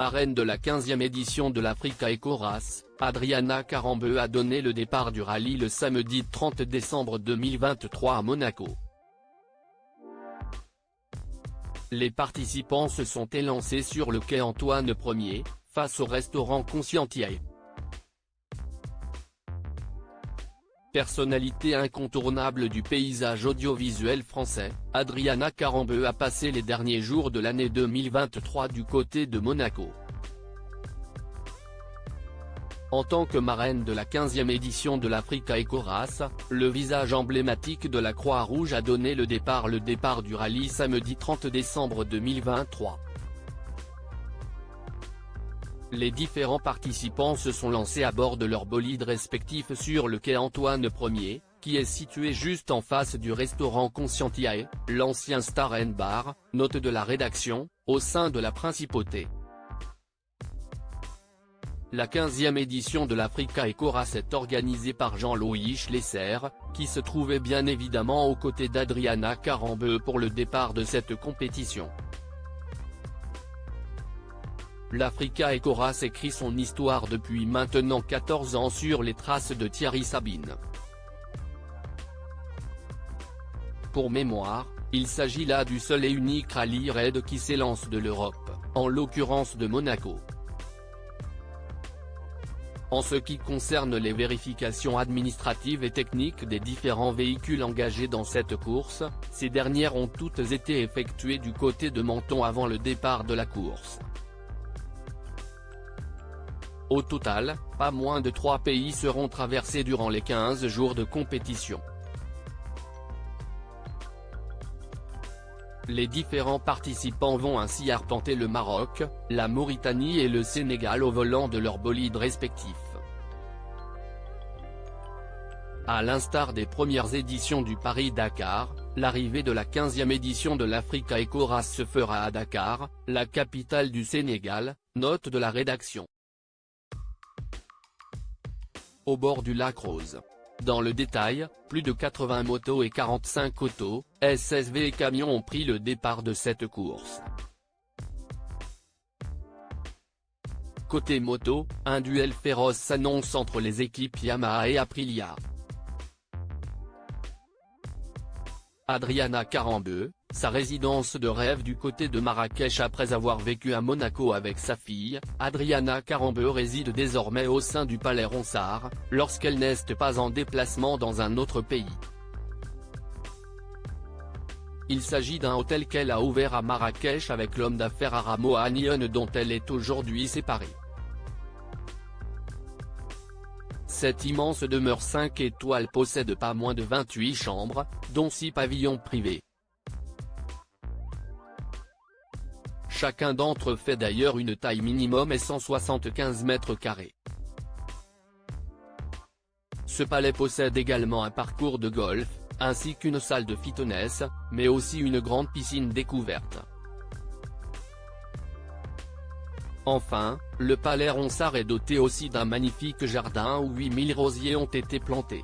Marraine de la 15e édition de l'Africa Eco Race, Adriana Karembeu a donné le départ du rallye le samedi 30 décembre 2023 à Monaco. Les participants se sont élancés sur le quai Antoine Ier, face au restaurant Conscientiae. Personnalité incontournable du paysage audiovisuel français, Adriana Karembeu a passé les derniers jours de l'année 2023 du côté de Monaco. En tant que marraine de la 15e édition de l'Africa Eco Race, le visage emblématique de la Croix-Rouge a donné le départ du rallye samedi 30 décembre 2023. Les différents participants se sont lancés à bord de leurs bolides respectifs sur le quai Antoine Ier, qui est situé juste en face du restaurant Conscientiae, l'ancien Star & Bar, note de la rédaction, au sein de la Principauté. La 15e édition de l'Africa Eco Race est organisée par Jean-Louis Schlesser, qui se trouvait bien évidemment aux côtés d'Adriana Karembeu pour le départ de cette compétition. L'Africa Eco Race écrit son histoire depuis maintenant 14 ans sur les traces de Thierry Sabine. Pour mémoire, il s'agit là du seul et unique rallye raid qui s'élance de l'Europe, en l'occurrence de Monaco. En ce qui concerne les vérifications administratives et techniques des différents véhicules engagés dans cette course, ces dernières ont toutes été effectuées du côté de Menton avant le départ de la course. Au total, pas moins de 3 pays seront traversés durant les 15 jours de compétition. Les différents participants vont ainsi arpenter le Maroc, la Mauritanie et le Sénégal au volant de leurs bolides respectifs. À l'instar des premières éditions du Paris-Dakar, l'arrivée de la 15e édition de l'Africa Eco Race se fera à Dakar, la capitale du Sénégal, note de la rédaction. Au bord du lac Rose. Dans le détail, plus de 80 motos et 45 autos, SSV et camions ont pris le départ de cette course. Côté moto, un duel féroce s'annonce entre les équipes Yamaha et Aprilia. Adriana Karembeu, sa résidence de rêve du côté de Marrakech après avoir vécu à Monaco avec sa fille, Adriana Karembeu réside désormais au sein du Palais Ronsard, lorsqu'elle n'est pas en déplacement dans un autre pays. Il s'agit d'un hôtel qu'elle a ouvert à Marrakech avec l'homme d'affaires Aram Ohanyan dont elle est aujourd'hui séparée. Cette immense demeure 5 étoiles possède pas moins de 28 chambres, dont 6 pavillons privés. Chacun d'entre eux fait d'ailleurs une taille minimum et 175 mètres carrés. Ce palais possède également un parcours de golf, ainsi qu'une salle de fitness, mais aussi une grande piscine découverte. Enfin, le palais Ronsard est doté aussi d'un magnifique jardin où 8000 rosiers ont été plantés.